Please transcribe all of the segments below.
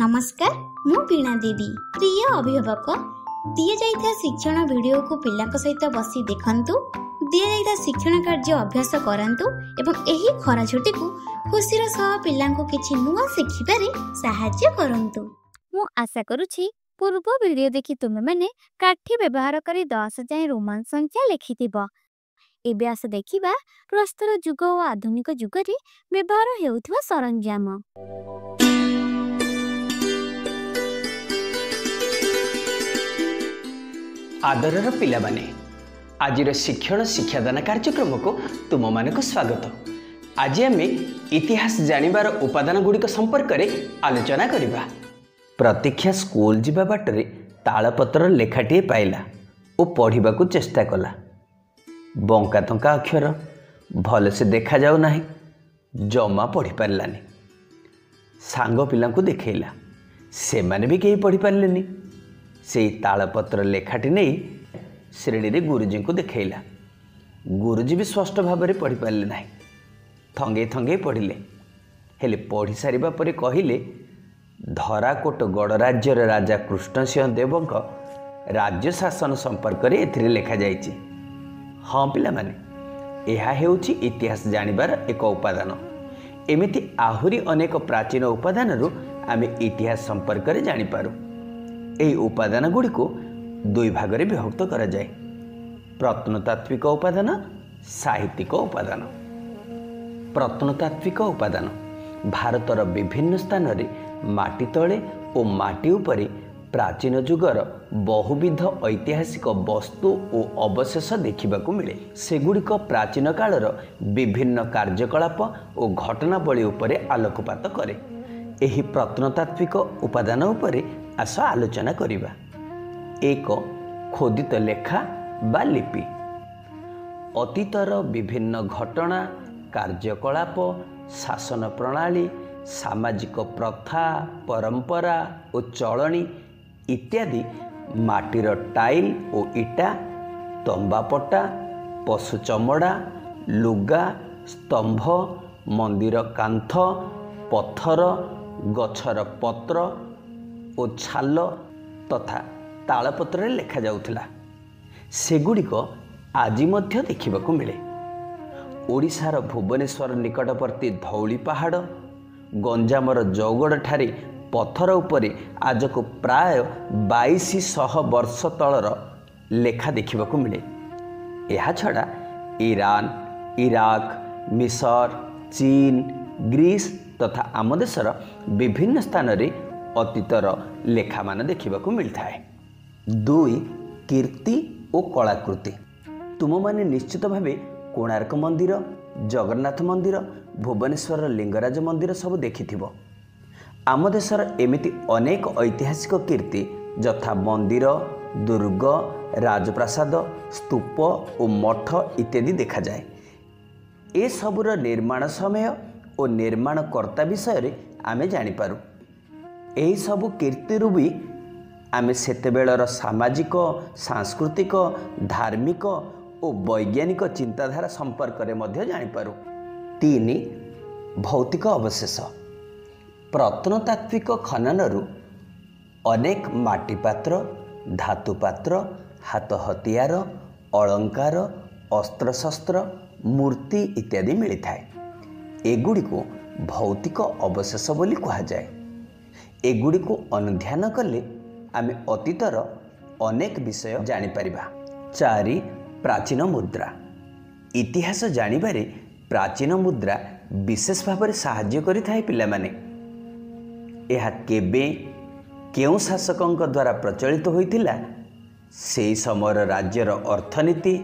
नमस्कार मु वीणा दीदी। प्रिय अभिभावक दिया जाइथा शिक्षण वीडियो को पिला सहित बसी देखंतु, दिया जाइथा शिक्षण कार्य अभ्यास करंतु एवं एही खरा छुट्टी को खुशीर सह पिला को किछि नुआ शिखिबारे सहाय्य करंतु। मु आशा करूछि पूर्व वीडियो देखि तुमे माने काठी व्यवहार करी 10 जाए रोमान संख्या लिखिथिबो। एबे आस देखिबा प्रस्तर जुग और आधुनिक जुग रे व्यवहार हेउथिबा सरंजाम। आदरर पिला माने आजिर शिक्षण शिक्षादान कार्यक्रम को तुम मानक स्वागत। आज आम इतिहास जानिबार उपादान गुड़िक संपर्क में आलोचना करिबा। प्रतीक्षा स्कूल जीवा बाटरे तालपत्र लेखाटी पाइला और पढ़ा को चेष्टा कला। बंका तंका अक्षर भल से देखा जाऊ नाही, जमा पढ़ी पारलानी। सांग पिला को देखैला, से माने भी कहीं पढ़ी पारलेनी। से तालपत्र लेखाटी नहीं श्रेणी रे गुरुजी को देखैला। गुरुजी भी स्पष्ट भाव में पढ़ी पारले नाही, थंगे थंगे पढ़िले। हेले पढ़ी सारिबा परे कहिले धराकोट गणराज्यर राजा कृष्णसिंह देवଙ୍କ राज्य शासन संपर्क में एथिरे लेखा जाइछि। हाँ पिला माने, यह हेउछि इतिहास जानिबार एक उपादान। एमिति आहुरी अनेक प्राचीन उपादान आमे इतिहास संपर्क में जानिपारू। एही उपादान गुड़ी को दुई भाग में विभक्त करा जाए, प्रत्नतात्विक उपादान, साहित्यिक उपादान। प्रत्नतात्विक उपादान भारतर विभिन्न स्थान रे माटी तले और माटी उपरे प्राचीन जुगर बहुविध ऐतिहासिक वस्तु और अवशेष देखा मिले। सेगुड़िक प्राचीन कालर विभिन्न कार्यकलाप और घटनावली उपरे आलोकपात करे। एही प्रत्नतात्विक उपादान उपरे आस आलोचना करिबा। एक खोदित लेखा बा लिपि। अतीतर विभिन्न घटना, कार्यकलाप, शासन प्रणाली, सामाजिक प्रथा, परंपरा और चलनी इत्यादि माटीर टाइल और इटा, तंबापटा, पशु चमड़ा, लुगा, स्तंभ, मंदिर कांथ, पत्थर, गछर पत्र और छाल तथा तालपत्र लेखा जाउथला। सेगुड़िक आज मध्य देखिबाकू मिले। ओडिशार भुवनेश्वर निकटवर्ती धौली पहाड़, गंजामर जौगड़ ठारे पत्थर उपरे आज को प्राय 2200 वर्ष तलर लेखा देखिबाकू मिले। यह छड़ा ईरान, इराक, मिसर, चीन, ग्रीस तथा आम देशर विभिन्न स्थान रे अतीतर लेखा मान देखिबाकू मिलता है। दुई कीर्ति और कलाकृति। तुम माने निश्चित भावे कोणार्क मंदिर, जगन्नाथ मंदिर, भुवनेश्वर लिंगराज मंदिर सब देखिथिबो। आम देशर एमिति अनेक ऐतिहासिक कीर्ति यथा मंदिर, दुर्ग, राजप्रासाद, स्तूप और मठ इत्यादि देखा जाए। ए सबुर निर्माण समय और निर्माणकर्ता विषय आमे जानिपारू। एही सबु कीर्तिरु भी आमे सेतेबेलर सामाजिक, सांस्कृतिक, धार्मिक और वैज्ञानिक चिंताधारा संपर्क में मध्य जानिपारू। तीन भौतिक अवशेष। प्रत्नतात्विक खननरु अनेक माटीपात्र, धातुपात्र, हाथ हथियार, अलंकार, अस्त्रशस्त्र, मूर्ति इत्यादि मिलता है। एगुड़ी को भौतिक अवशेष बोली कहा जाए। एगुड़ी को अनुध्यान कले आमे अतीतर अनेक विषय जानिपारिबा। चारि प्राचीन मुद्रा। इतिहास जानिबारे प्राचीन मुद्रा विशेष भाव में साहाय्य करिथाए पिला माने। यह केबे केउं शासकंक द्वारा प्रचलित होइथिला, से समयर राज्यर अर्थनीति,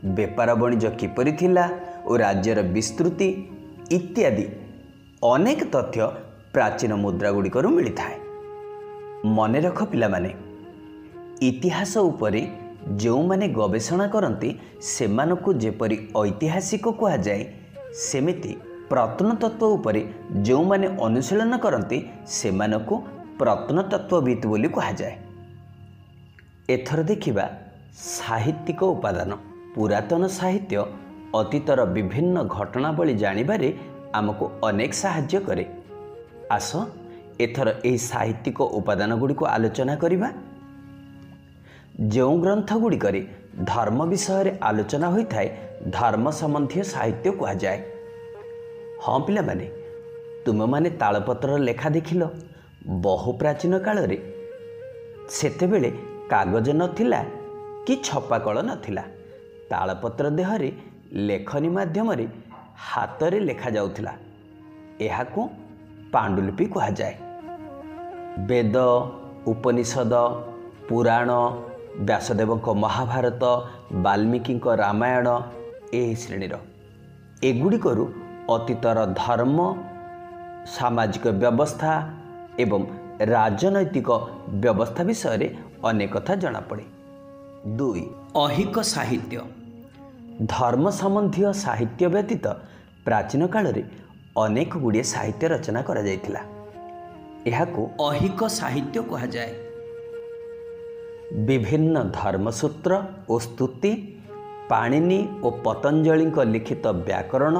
बेपार वाणिज्य किपरि थिला और राज्यर विस्तृति इत्यादि अनेक तथ्य प्राचीन मुद्रा गुड़िकर मिलता है। मन रख पिला माने, इतिहास उपरे जो माने गवेषणा करती सेमानकु जेपरि ऐतिहासिक कहा जाए, सेमिति प्रत्नतत्व उपरे जो माने अनुशीलन करती सेमानकु प्रत्नतत्वविद बोली कहा जाए। एथर देखिबा साहित्यिक उपादान। पुरातन साहित्य अतीतर विभिन्न घटनावली जानिबारे आमको अनेक साहाय्य करे। आस एथर एही साहित्यिक उपादान गुड़िक आलोचना करिबा। जो ग्रंथ गुड़िकरे धर्म विषय आलोचना होता है धर्म संबंधी साहित्य कह जाए। हाँ पिला माने तुम माने तालपत्र लेखा देखिल। बहु प्राचीन काल रे सेतेबेले कागज नथिला कि छपाकल नथिला। तालपत्र देहरे लेखनी माध्यम रे हाथ रे लेखा जाउथिला। एहाकु पांडुलिपि कह जाए। वेद, उपनिषद, पुराण, व्यासदेवଙ୍କ महाभारत, वाल्मीकिଙ୍କ रामायण एही श्रेणीर एगुड़िकरू अतीतर धर्म, सामाजिक व्यवस्था एवं राजनैतिक व्यवस्था विषय अनेक कथा जଣା पड़े। 2 ऐहिक साहित्य। धर्म संबंधी साहित्य व्यतीत प्राचीन काल रे अनेक गुड़िए साहित्य रचना करा जायतिला। एहाकु ऐहिक साहित्य कहा जाए। विभिन्न धर्मसूत्र और स्तुति, पाणिनि और पतंजलि लिखित व्याकरण,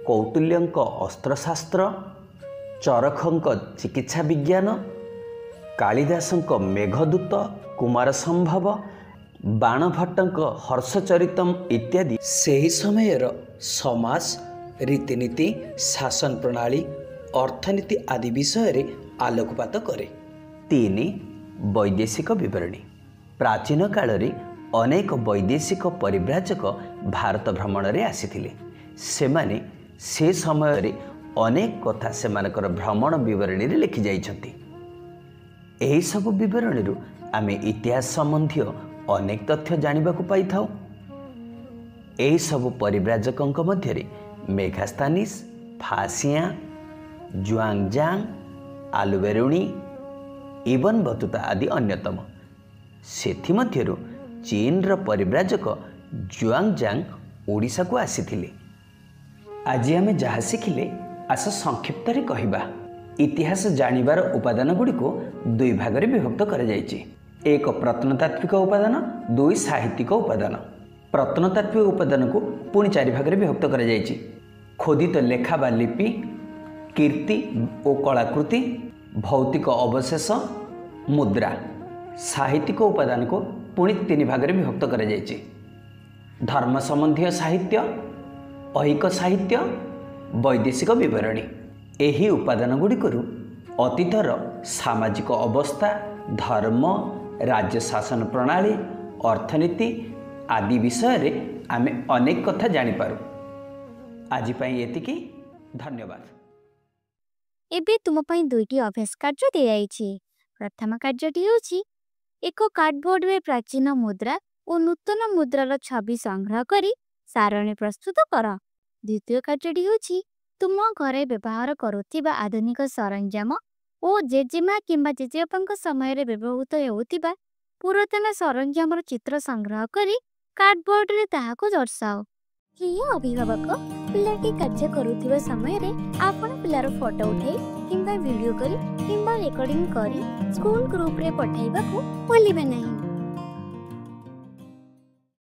कौटिल्यंक अस्त्रशास्त्र, चरखंक चिकित्सा विज्ञान, कालिदासंक मेघदूत, कुमार संभव, बाणभट्टंक हर्षचरितम इत्यादि सही समयर समाज, रीतिनीति, शासन प्रणाली, अर्थनीति आदि विषय आलोकपात करे। 3 वैदेशिक विवरणी। प्राचीन काल रे अनेक वैदेशिक परिव्राजक भारत भ्रमण रे आसीथिले। सेमाने से समय रे अनेक कथा सेमानकर भ्रमण विवरणी रे लिखि जाइछन्ति। एही सब विवरणी रु आमे इतिहास संबंधी अनेक तथ्य जानिबाकु पाइथाउ। एही सब परिव्राजकंक मध्य रे मेघास्तानिस, फासियां, जुआंगजांग, आलुबेरुणी, इबन बतुता आदि अन्यतम। सेथि मध्यरु चीन परिव्राजक जुआंगजांग ओडिशा को आसीथिले। आज आमे जहा शिखिले आस संक्षिप्त रे कहिबा। इतिहास जानिबार उपादान गुडी को 2 भाग रे विभक्त करा जायछि। 1 प्रत्नतात्विक उपादान, 2 साहित्यिक उपादान। प्रत्नतात्विक उपादान को पुणी 4 भाग रे विभक्त करा जायछि। खोदित लेखा बा लिपि, कीर्ति और कलाकृति, भौतिक अवशेष, मुद्रा। साहित्यिक उपादान को पुणी 3 भाग में विभक्त करा जायछि। धर्म संबंधी साहित्य, ऐहिक साहित्य, वैदेशिक विवरणी। एही उपादान गुड़िकरू अतीतर सामाजिक अवस्था, धर्म, राज्य शासन प्रणाली, अर्थनीति आदि विषय रे आमे अनेक कथा जानि पारू। आज पई एतिकी। धन्यवाद। एबे तुम पई 2टी अभ्यास कार्य दियाइछि। प्रथम कार्यटी होछि एक कार्डबोर्ड में प्राचीन मुद्रा और नूतन मुद्रार छवि संग्रह करी सारणी प्रस्तुत कर। द्वितीय कार्यटी होछि तुम घरे व्यवहार करुथिबा आधुनिक सरंजाम और जेजेमा किंबा जेजेबापांक समय रे व्यवहृत हेउथिबा पुरातन सरंजामर चित्र संग्रह करी कार्डबोर्ड रे ताहाको दर्शाओ। प्रिय अभिभावक, पिलाटी कार्य करुथिबा समय रे आपण पिलार फोटो उठाई किंबा वीडियो करी किंबा रेकॉर्डिंग करी स्कूल ग्रुप रे पठाइबाकू भूलिबे नहीं।